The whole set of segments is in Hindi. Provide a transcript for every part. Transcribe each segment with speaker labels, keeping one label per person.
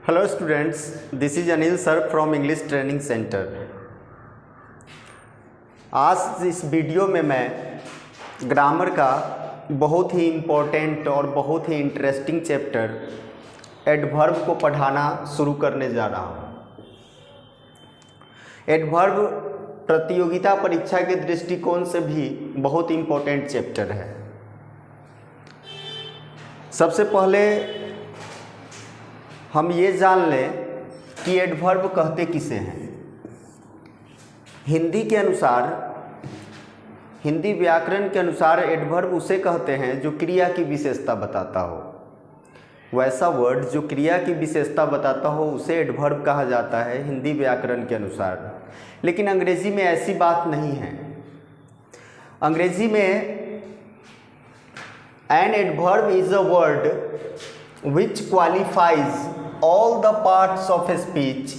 Speaker 1: Hello students, this is Anil sir from English training centre. आज इस वीडियो में मैं ग्रामर का बहुत ही इम्पोर्टेंट और बहुत ही इंटरेस्टिंग चैप्टर एडवर्ब को पढ़ाना शुरू करने जा रहा हूँ। एडवर्ब प्रतियोगिता परीक्षा के दृष्टिकोण से भी बहुत इम्पोर्टेंट चैप्टर है। सबसे पहले हम ये जान लें कि एडवर्ब कहते किसे हैं। हिंदी के अनुसार, हिंदी व्याकरण के अनुसार एडवर्ब उसे कहते हैं जो क्रिया की विशेषता बताता हो। वैसा वर्ड जो क्रिया की विशेषता बताता हो उसे एडवर्ब कहा जाता है हिंदी व्याकरण के अनुसार। लेकिन अंग्रेजी में ऐसी बात नहीं है। अंग्रेजी में an adverb is a word which qualifies all the parts of a speech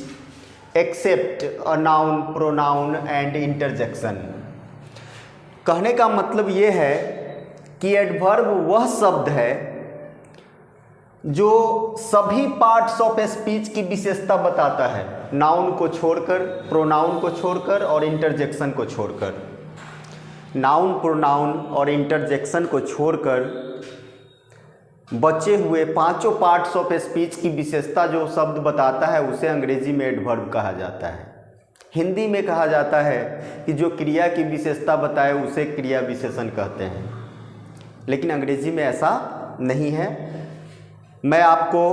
Speaker 1: except a noun, pronoun and interjection। कहने का मतलब ये है कि एडवर्ब वह शब्द है जो सभी पार्ट्स ऑफ ए स्पीच की विशेषता बताता है, नाउन को छोड़कर, प्रोनाउन को छोड़कर और इंटरजेक्शन को छोड़कर। नाउन, प्रोनाउन और इंटरजेक्शन को छोड़कर बचे हुए पांचों पार्ट्स ऑफ स्पीच की विशेषता जो शब्द बताता है उसे अंग्रेजी में एडवर्ब कहा जाता है। हिंदी में कहा जाता है कि जो क्रिया की विशेषता बताए उसे क्रिया विशेषण कहते हैं। लेकिन अंग्रेजी में ऐसा नहीं है। मैं आपको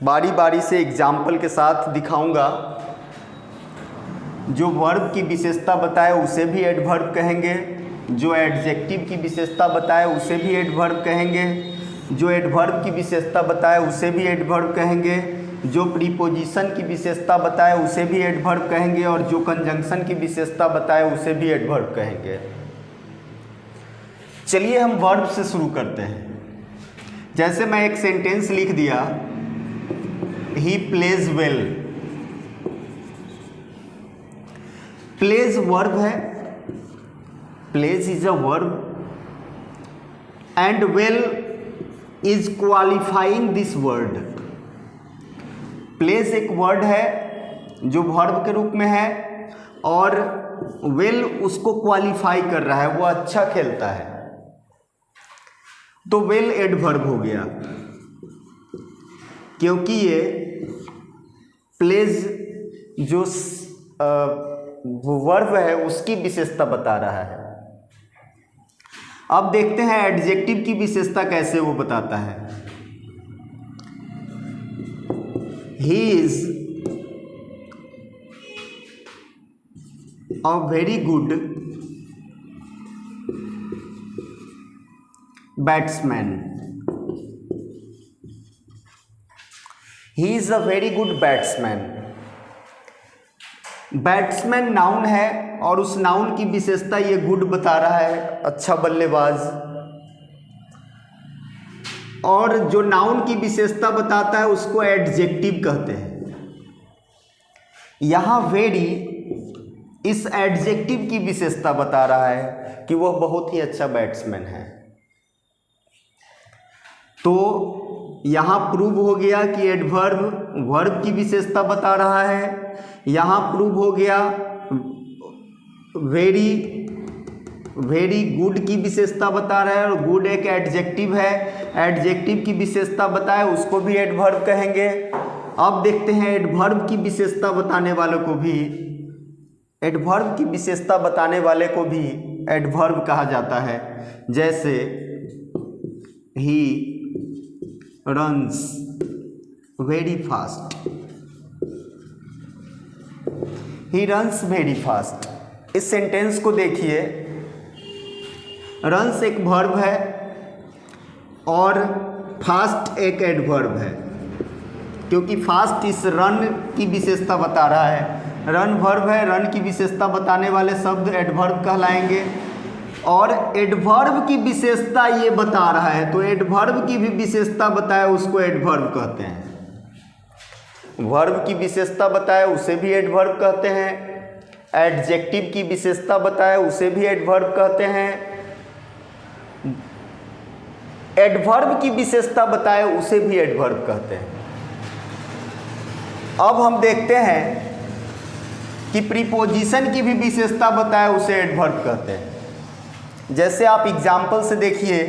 Speaker 1: बारी बारी से एग्जाम्पल के साथ दिखाऊंगा। जो वर्ब की विशेषता बताए उसे भी एडवर्ब कहेंगे, जो एडजेक्टिव की विशेषता बताए उसे भी एडवर्ब कहेंगे, जो एडवर्ब की विशेषता बताए उसे भी एडवर्ब कहेंगे, जो प्रीपोजिशन की विशेषता बताए उसे भी एडवर्ब कहेंगे और जो कंजंक्शन की विशेषता बताए उसे भी एडवर्ब कहेंगे। चलिए हम वर्ब से शुरू करते हैं। जैसे मैं एक सेंटेंस लिख दिया, he pledge well. Pledge verb है, pledge is a verb and well is qualifying this word. Pledge एक वर्ड है जो वर्ब के रूप में है और वेल उसको क्वालिफाई कर रहा है, वो अच्छा खेलता है, तो वेल एडवर्ब हो गया क्योंकि ये प्लेज जो वर्ब है उसकी विशेषता बता रहा है। अब देखते हैं एडजेक्टिव की विशेषता कैसे वो बताता है। He is a very good batsman. He is a very good batsman. Batsman noun है और उस नाउन की विशेषता ये गुड बता रहा है, अच्छा बल्लेबाज। और जो नाउन की विशेषता बताता है उसको एडजेक्टिव कहते हैं। यहाँ वेरी इस एडजेक्टिव की विशेषता बता रहा है कि वह बहुत ही अच्छा बैट्समैन है। तो यहाँ प्रूव हो गया कि एडवर्ब वर्ब की विशेषता बता रहा है। यहाँ प्रूव हो गया वेरी गुड की विशेषता बता रहा है और गुड एक एडजेक्टिव है, एडजेक्टिव की विशेषता बताए उसको भी एडवर्ब कहेंगे। अब देखते हैं एडवर्ब की विशेषता बताने वालों को भी, एडवर्ब की विशेषता बताने वाले को भी एडवर्ब कहा जाता है। जैसे he runs very fast. He runs very fast. इस सेंटेंस को देखिए, रन्स एक वर्ब है और फास्ट एक एडवर्ब है, क्योंकि फास्ट इस रन की विशेषता बता रहा है। रन वर्ब है, रन की विशेषता बताने वाले शब्द एडवर्ब कहलाएंगे और एडवर्ब की विशेषता ये बता रहा है, तो एडवर्ब की भी विशेषता बताए उसको एडवर्ब कहते हैं। वर्ब की विशेषता बताए उसे भी एडवर्ब कहते हैं, एडजेक्टिव की विशेषता बताए उसे भी एडवर्ब कहते हैं, एडवर्ब की विशेषता बताए उसे भी एडवर्ब कहते हैं। अब हम देखते हैं कि प्रीपोजिशन की भी विशेषता बताए उसे एडवर्ब कहते हैं। जैसे आप एग्जाम्पल से देखिए,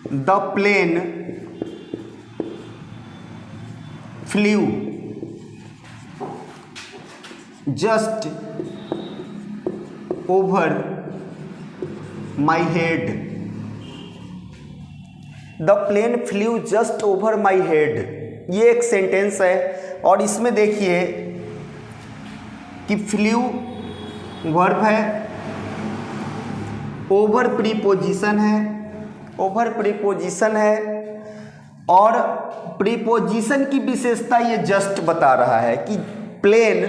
Speaker 1: the plane flew just over my head. The plane flew just over my head, ये एक सेंटेंस है और इसमें देखिए कि फ्लू वर्ब है, ओवर प्रीपोजिशन है, ओवर प्रीपोजिशन है और प्रीपोजिशन की विशेषता ये जस्ट बता रहा है कि प्लेन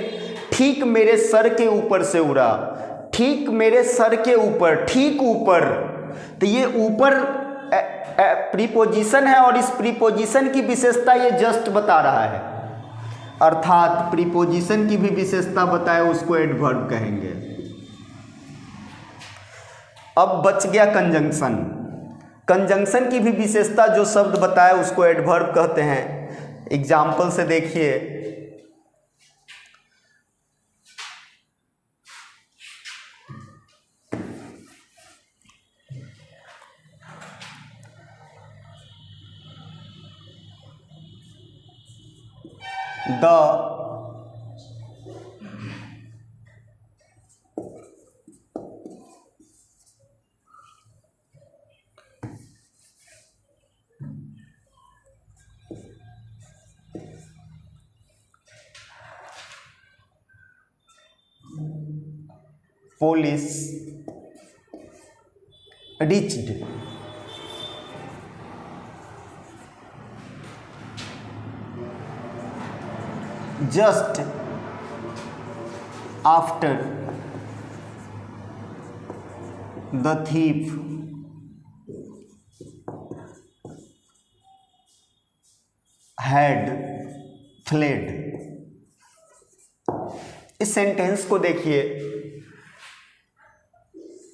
Speaker 1: ठीक मेरे सर के ऊपर से उड़ा, ठीक मेरे सर के ऊपर, ठीक ऊपर। तो ये ऊपर प्रीपोजिशन है और इस प्रीपोजिशन की विशेषता ये जस्ट बता रहा है, अर्थात प्रीपोजिशन की भी विशेषता बताए उसको एडवर्ब कहेंगे। अब बच गया कंजंक्शन। कंजंक्शन की भी विशेषता जो शब्द बताए उसको एडवर्ब कहते हैं। एग्जाम्पल से देखिए, the police reached just after the thief had fled। इस सेंटेंस को देखिए,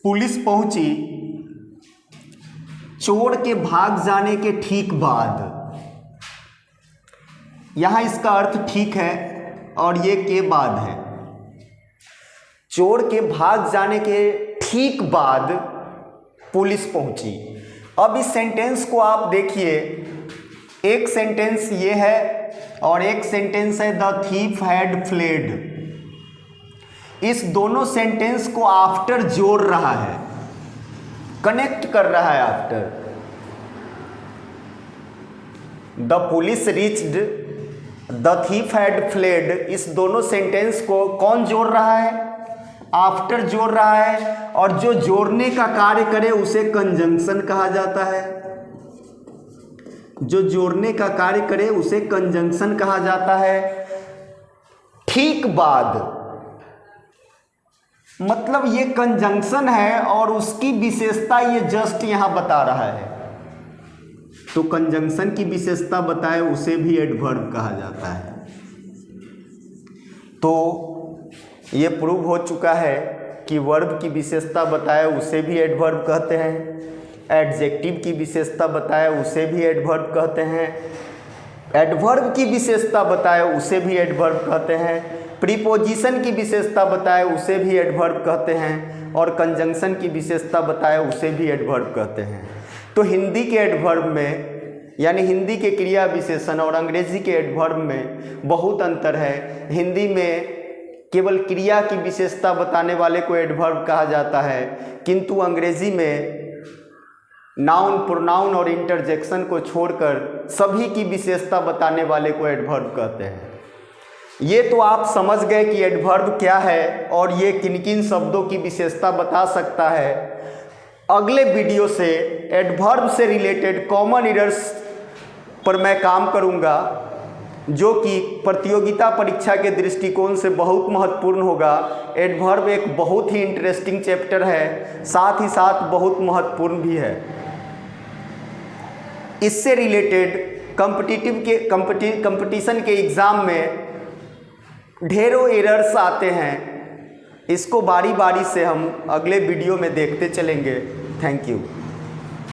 Speaker 1: पुलिस पहुंची चोर के भाग जाने के ठीक बाद। यहां इसका अर्थ ठीक है और ये के बाद है। चोर के भाग जाने के ठीक बाद पुलिस पहुंची। अब इस सेंटेंस को आप देखिए, एक सेंटेंस ये है और एक सेंटेंस है द थीफ हैड फ्लेड। इस दोनों सेंटेंस को आफ्टर जोड़ रहा है, कनेक्ट कर रहा है after. The police reached, the thief had fled, इस दोनों सेंटेंस को कौन जोड़ रहा है? आफ्टर जोड़ रहा है। और जो जोड़ने का कार्य करे उसे कंजंक्शन कहा जाता है। जो जोड़ने का कार्य करे उसे कंजंक्शन कहा जाता है। ठीक बाद मतलब ये कंजंक्शन है और उसकी विशेषता ये जस्ट यहां बता रहा है। तो कंजंक्शन की विशेषता बताए उसे भी एडवर्ब कहा जाता है। तो ये प्रूव हो चुका है कि वर्ब की विशेषता बताए उसे भी एडवर्ब कहते हैं, एडजेक्टिव की विशेषता बताए उसे भी एडवर्ब कहते हैं, एडवर्ब की विशेषता बताए उसे भी एडवर्ब कहते हैं, प्रीपोजिशन की विशेषता बताए उसे भी एडवर्ब कहते हैं और कंजंक्शन की विशेषता बताए उसे भी एडवर्ब कहते हैं। तो हिंदी के एडवर्ब में यानी हिंदी के क्रिया विशेषण और अंग्रेजी के एडवर्ब में बहुत अंतर है। हिंदी में केवल क्रिया की विशेषता बताने वाले को एडवर्ब कहा जाता है, किंतु अंग्रेजी में नाउन, प्रोनाउन और इंटरजेक्शन को छोड़कर सभी की विशेषता बताने वाले को एडवर्ब कहते हैं। ये तो आप समझ गए कि एडवर्ब क्या है और ये किन किन शब्दों की विशेषता बता सकता है। अगले वीडियो से एडवर्ब से रिलेटेड कॉमन एरर्स पर मैं काम करूंगा, जो कि प्रतियोगिता परीक्षा के दृष्टिकोण से बहुत महत्वपूर्ण होगा। एडवर्ब एक बहुत ही इंटरेस्टिंग चैप्टर है, साथ ही साथ बहुत महत्वपूर्ण भी है। इससे रिलेटेड कंपटीशन के एग्ज़ाम में ढेरों एरर्स आते हैं। इसको बारी बारी से हम अगले वीडियो में देखते चलेंगे। Thank you.